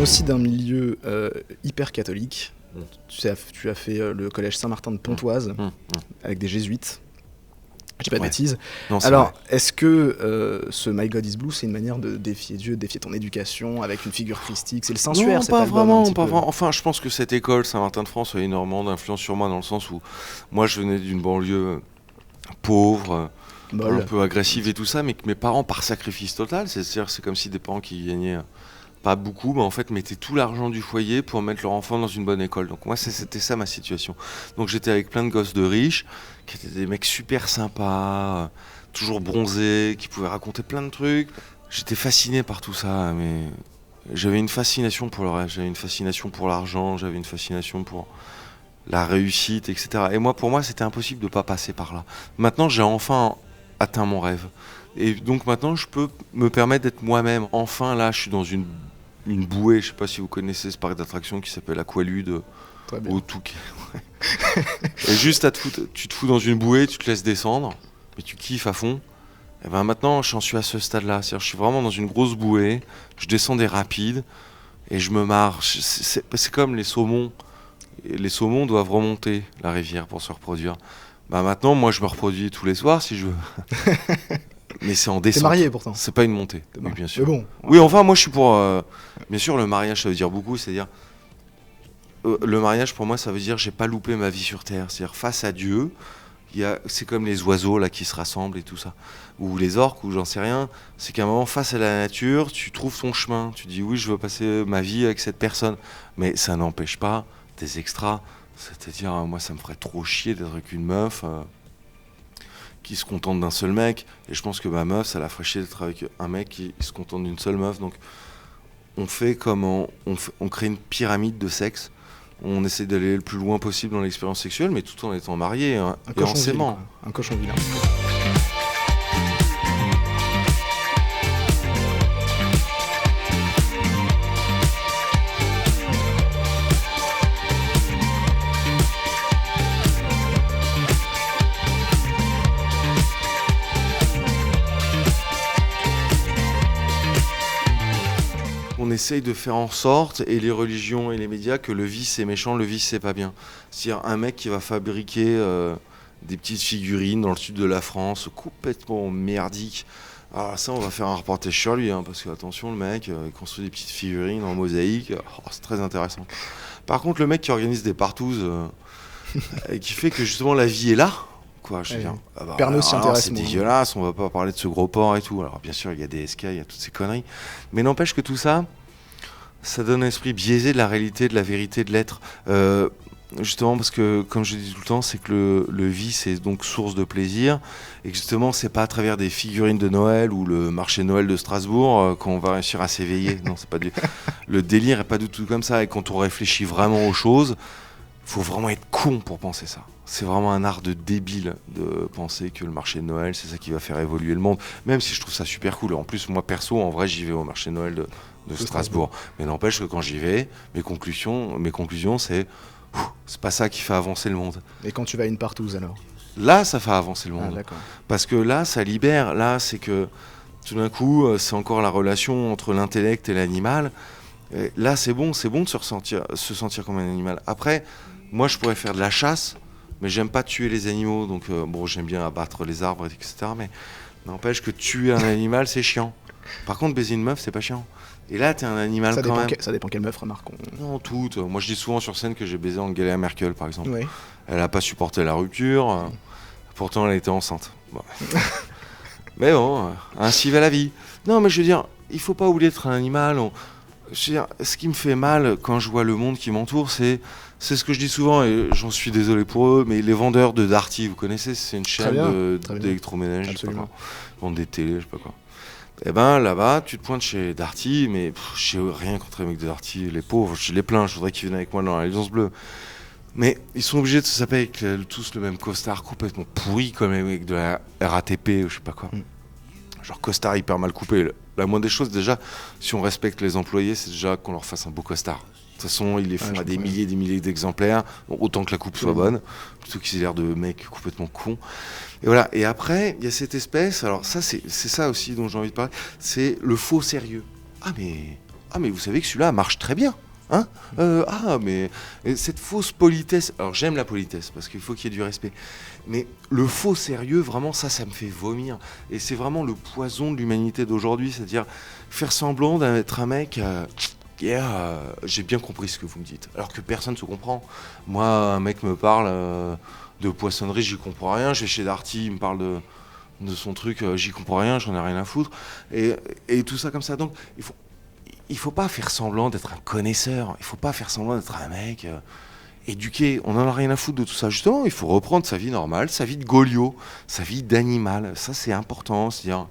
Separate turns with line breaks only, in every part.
aussi d'un milieu hyper catholique. Tu as fait le collège Saint-Martin de Pontoise avec des jésuites. Je dis pas de bêtises.
Non,
alors, est-ce que ce My God is Blue, c'est une manière de défier Dieu, de défier ton éducation avec une figure christique? C'est le sensuaire,
non,
cet
pas
album,
vraiment, pas vraiment. Enfin, je pense que cette école Saint-Martin de France a énormément d'influence sur moi, dans le sens où moi, je venais d'une banlieue pauvre, un peu agressive et tout ça, mais que mes parents, par sacrifice total, c'est-à-dire c'est comme si des parents qui gagnaient pas beaucoup, mais en fait mettaient tout l'argent du foyer pour mettre leur enfant dans une bonne école. Donc moi, c'était ça ma situation. Donc j'étais avec plein de gosses de riches, qui étaient des mecs super sympas, toujours bronzés, qui pouvaient raconter plein de trucs. J'étais fasciné par tout ça, mais j'avais une fascination pour le reste, j'avais une fascination pour l'argent, j'avais une fascination pour la réussite, etc. Et pour moi, c'était impossible de ne pas passer par là. Maintenant, j'ai enfin atteint mon rêve. Et donc maintenant, je peux me permettre d'être moi-même. Enfin, là, je suis dans une bouée, je ne sais pas si vous connaissez ce parc d'attractions qui s'appelle Aqualude au Touquet. Et juste, tu te fous dans une bouée, tu te laisses descendre, mais tu kiffes à fond. Et ben maintenant, j'en suis à ce stade-là. C'est-à-dire, je suis vraiment dans une grosse bouée, je descends des rapides et je me marre. C'est comme les saumons. Et les saumons doivent remonter la rivière pour se reproduire. Bah maintenant, moi, je me reproduis tous les soirs si je veux. Mais c'est en descente.
T'es marié pourtant.
C'est pas une montée, oui, bien sûr.
Mais bon.
Oui, enfin, moi, je suis pour. Bien sûr, le mariage, ça veut dire beaucoup. C'est-à-dire, le mariage, pour moi, ça veut dire j'ai pas loupé ma vie sur Terre. C'est-à-dire, face à Dieu, c'est comme les oiseaux là qui se rassemblent et tout ça, ou les orques, ou j'en sais rien. C'est qu'à un moment, face à la nature, tu trouves ton chemin. Tu dis oui, je veux passer ma vie avec cette personne, mais ça n'empêche pas des extras. C'est-à-dire, moi, ça me ferait trop chier d'être avec une meuf qui se contente d'un seul mec, et je pense que ma meuf, ça la ferait chier d'être avec un mec qui se contente d'une seule meuf. Donc on fait comme on crée une pyramide de sexe, on essaie d'aller le plus loin possible dans l'expérience sexuelle, mais tout en étant marié et en s'aimant.
Un cochon vilain.
On essaye de faire en sorte, et les religions et les médias, que le vice c'est méchant, le vice c'est pas bien. C'est-à-dire un mec qui va fabriquer des petites figurines dans le sud de la France, complètement merdiques. Ah, ça, on va faire un reportage sur lui, parce que attention, le mec, il construit des petites figurines en mosaïque, c'est très intéressant. Par contre, le mec qui organise des partouzes, et qui fait que justement la vie est là, quoi, je veux dire.
Pernod s'y intéresse
c'est
moins.
dégueulasse, on va pas parler de ce gros porc et tout. Alors bien sûr, il y a des SK, il y a toutes ces conneries. Mais n'empêche que tout ça, ça donne un esprit biaisé de la réalité, de la vérité, de l'être. Justement parce que, comme je dis tout le temps, c'est que le vice est donc source de plaisir. Et que justement, c'est pas à travers des figurines de Noël ou le marché de Noël de Strasbourg qu'on va réussir à s'éveiller. Non, c'est pas le délire est pas du tout comme ça. Et quand on réfléchit vraiment aux choses, faut vraiment être con pour penser ça. C'est vraiment un art de débile de penser que le marché de Noël, c'est ça qui va faire évoluer le monde. Même si je trouve ça super cool. En plus, moi perso, en vrai, j'y vais au marché de Noël de Strasbourg. Mais n'empêche que quand j'y vais, mes conclusions, c'est pas ça qui fait avancer le monde.
Et quand tu vas à une partouze alors?
Là, ça fait avancer le monde.
Ah, d'accord.
Parce que là, ça libère. Là, c'est que tout d'un coup, c'est encore la relation entre l'intellect et l'animal. Et là, c'est bon de se sentir comme un animal. Après, moi, je pourrais faire de la chasse, mais j'aime pas tuer les animaux. Donc, j'aime bien abattre les arbres, etc. Mais n'empêche que tuer un animal, c'est chiant. Par contre, baiser une meuf, c'est pas chiant. Et là, t'es un animal quand même.
Ça dépend quelle meuf, remarque.
Non, toutes. Moi, je dis souvent sur scène que j'ai baisé Angela Merkel, par exemple.
Oui.
Elle a pas supporté la rupture. Pourtant, elle était enceinte. Bon. Mais bon, ainsi va la vie. Non, mais je veux dire, il faut pas oublier d'être un animal. Je veux dire, ce qui me fait mal quand je vois le monde qui m'entoure, c'est ce que je dis souvent, et j'en suis désolé pour eux, mais les vendeurs de Darty, vous connaissez, c'est une chaîne d'électroménager, je sais pas quoi. Ils vendent des télés, je sais pas quoi. Et ben là-bas, tu te pointes chez Darty, mais j'ai rien contre les mecs de Darty, les pauvres, je les plains, je voudrais qu'ils viennent avec moi dans l'Alliance Bleue. Mais ils sont obligés de se saper avec tous le même costard complètement pourri, comme les mecs de la RATP ou je sais pas quoi. Genre costard hyper mal coupé. La moindre des choses, déjà, si on respecte les employés, c'est déjà qu'on leur fasse un beau costard. De toute façon, ils les font à des milliers d'exemplaires, autant que la coupe soit bonne, plutôt qu'ils aient l'air de mecs complètement cons. Et voilà. Et après, il y a cette espèce, alors ça, c'est ça aussi dont j'ai envie de parler, c'est le faux sérieux. Ah Ah, mais vous savez que celui-là marche très bien. Hein mais cette fausse politesse, alors j'aime la politesse parce qu'il faut qu'il y ait du respect, mais le faux sérieux, vraiment ça me fait vomir, et c'est vraiment le poison de l'humanité d'aujourd'hui, c'est-à-dire faire semblant d'être un mec j'ai bien compris ce que vous me dites, alors que personne ne se comprend. Moi, un mec me parle de poissonnerie, j'y comprends rien, je vais chez Darty, il me parle de son truc, j'y comprends rien, j'en ai rien à foutre, et tout ça comme ça. Donc il faut pas faire semblant d'être un connaisseur, il faut pas faire semblant d'être un mec éduqué, on en a rien à foutre de tout ça. Justement, il faut reprendre sa vie normale, sa vie de Goliot, sa vie d'animal, ça c'est important, c'est-à-dire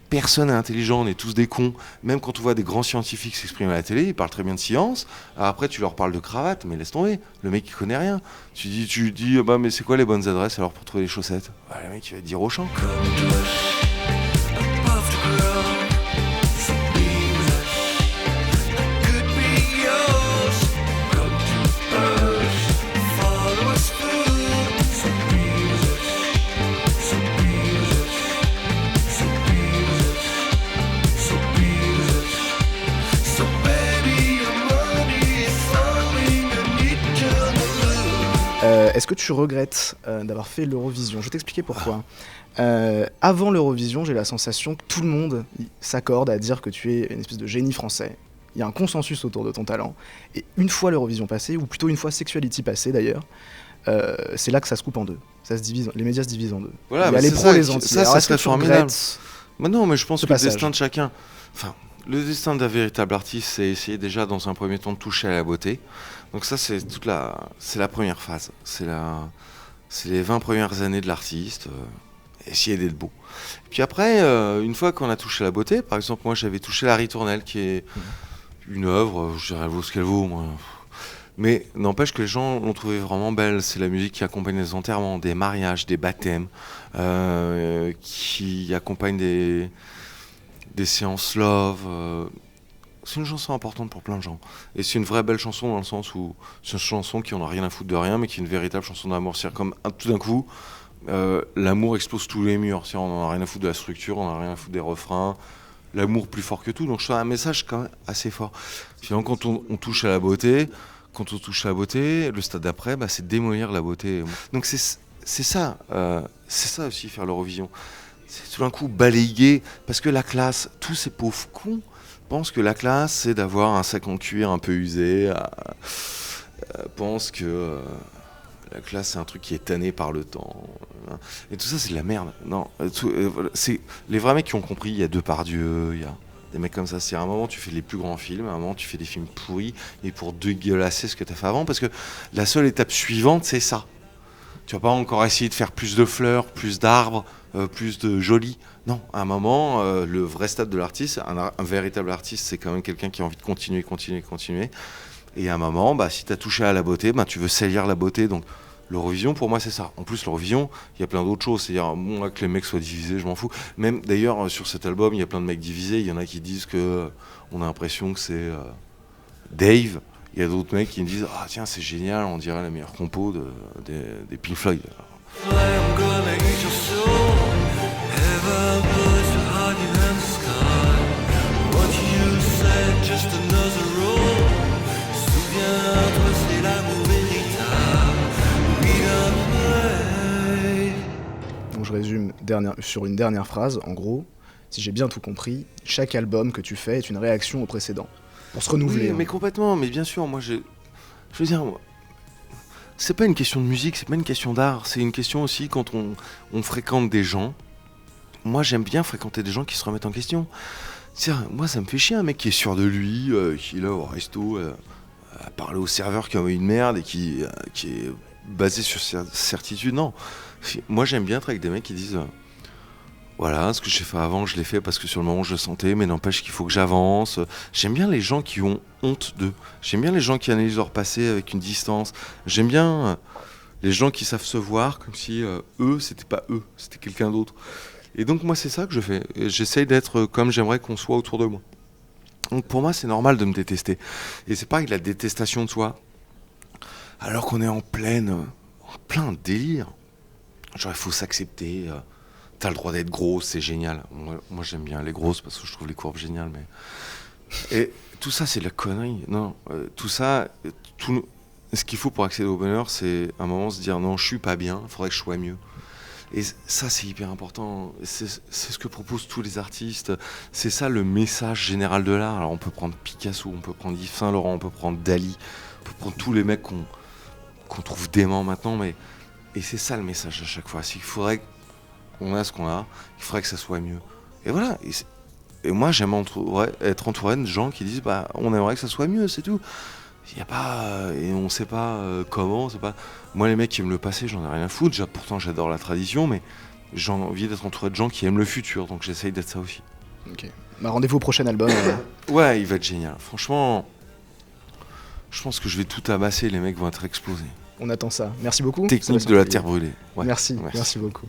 personne n'est intelligent, on est tous des cons. Même quand on voit des grands scientifiques s'exprimer à la télé, ils parlent très bien de science, après tu leur parles de cravate, mais laisse tomber, le mec il connaît rien. Tu dis mais c'est quoi les bonnes adresses alors pour trouver les chaussettes? Le mec il va te dire Auchan.
Est-ce que tu regrettes d'avoir fait l'Eurovision ? Je vais t'expliquer pourquoi. Avant l'Eurovision, j'ai la sensation que tout le monde s'accorde à dire que tu es une espèce de génie français. Il y a un consensus autour de ton talent. Et une fois l'Eurovision passée, ou plutôt une fois Sexuality passée d'ailleurs, c'est là que ça se coupe en deux. Ça se divise, les médias se divisent en deux.
Voilà,
il y a les pros et les anti.
Ça serait formidable. Non, mais je pense que
passage.
Le destin de chacun... Enfin, le destin d'un véritable artiste, c'est essayer déjà dans un premier temps de toucher à la beauté. Donc ça, c'est la première phase. C'est les 20 premières années de l'artiste. Essayer d'être beau. Puis après, une fois qu'on a touché la beauté, par exemple, moi j'avais touché La Ritournelle, qui est une œuvre, je dirais elle vaut ce qu'elle vaut, moi. Mais n'empêche que les gens l'ont trouvée vraiment belle. C'est la musique qui accompagne les enterrements, des mariages, des baptêmes, qui accompagne des séances love. C'est une chanson importante pour plein de gens. Et c'est une vraie belle chanson dans le sens où c'est une chanson qui en a rien à foutre de rien, mais qui est une véritable chanson d'amour. C'est-à-dire comme tout d'un coup, l'amour explose tous les murs. C'est-à-dire on en a rien à foutre de la structure, on en a rien à foutre des refrains. L'amour plus fort que tout. Donc je trouve un message quand même assez fort. Finalement, quand on touche à la beauté, le stade d'après, c'est démolir la beauté. Donc c'est ça aussi faire l'Eurovision. C'est tout d'un coup balayer, parce que la classe, tous ces pauvres cons pensent que la classe, c'est d'avoir un sac en cuir un peu usé, pensent que la classe, c'est un truc qui est tanné par le temps. Et tout ça, c'est de la merde. Non, c'est les vrais mecs qui ont compris, il y a Depardieu, il y a des mecs comme ça. C'est à un moment, tu fais les plus grands films, à un moment, tu fais des films pourris, et pour dégueulasser ce que tu as fait avant, parce que la seule étape suivante, c'est ça. Tu vas pas encore essayer de faire plus de fleurs, plus d'arbres, plus de jolis. Non, à un moment, le vrai stade de l'artiste, un véritable artiste, c'est quand même quelqu'un qui a envie de continuer. Et à un moment, si tu as touché à la beauté, tu veux salir la beauté. Donc l'Eurovision, pour moi, c'est ça. En plus, l'Eurovision, il y a plein d'autres choses. C'est-à-dire, que les mecs soient divisés, je m'en fous. Même d'ailleurs, sur cet album, il y a plein de mecs divisés. Il y en a qui disent qu'on a l'impression que c'est Dave. Il y a d'autres mecs qui me disent « Ah tiens, c'est génial, on dirait la meilleure compo des Pink Floyd. »
Donc je résume sur une dernière phrase. En gros, si j'ai bien tout compris, chaque album que tu fais est une réaction au précédent. Pour se renouveler.
Oui, mais complètement, mais bien sûr, je veux dire, c'est pas une question de musique, c'est pas une question d'art, c'est une question aussi quand on fréquente des gens. Moi, j'aime bien fréquenter des gens qui se remettent en question. Moi, ça me fait chier un mec qui est sûr de lui, qui est là au resto, à parler au serveur comme une merde et qui est basé sur sa certitude. Non, moi, j'aime bien être avec des mecs qui disent... Voilà, ce que j'ai fait avant, je l'ai fait parce que sur le moment je le sentais, mais n'empêche qu'il faut que j'avance. J'aime bien les gens qui ont honte d'eux. J'aime bien les gens qui analysent leur passé avec une distance. J'aime bien les gens qui savent se voir comme si eux, c'était pas eux, c'était quelqu'un d'autre. Et donc moi, c'est ça que je fais. Et j'essaye d'être comme j'aimerais qu'on soit autour de moi. Donc pour moi, c'est normal de me détester. Et c'est pareil, la détestation de soi. Alors qu'on est en plein délire. Genre, il faut s'accepter... T'as le droit d'être grosse, c'est génial. Moi j'aime bien les grosses parce que je trouve les courbes géniales, Et tout ça, c'est de la connerie. Non, tout ça, ce qu'il faut pour accéder au bonheur, c'est à un moment se dire non, je suis pas bien, il faudrait que je sois mieux. Et ça, c'est hyper important. C'est ce que proposent tous les artistes. C'est ça le message général de l'art. Alors on peut prendre Picasso, on peut prendre Yves Saint Laurent, on peut prendre Dali, on peut prendre tous les mecs qu'on trouve déments maintenant, et c'est ça le message à chaque fois. C'est qu'il faudrait qu'on a ce qu'on a, il faudrait que ça soit mieux. Et voilà. Et moi, j'aime être entouré de gens qui disent on aimerait que ça soit mieux, c'est tout. Il y a pas et on sait pas comment, c'est pas. Moi, les mecs qui aiment le passé, j'en ai rien à foutre. Pourtant, j'adore la tradition, mais j'ai envie d'être entouré de gens qui aiment le futur, donc j'essaye d'être ça aussi.
Ok. Rendez-vous au prochain album.
Ouais, il va être génial. Franchement, je pense que je vais tout amasser. Les mecs vont être explosés.
On attend ça. Merci beaucoup.
Technique de la terre brûlée.
Ouais. Merci beaucoup.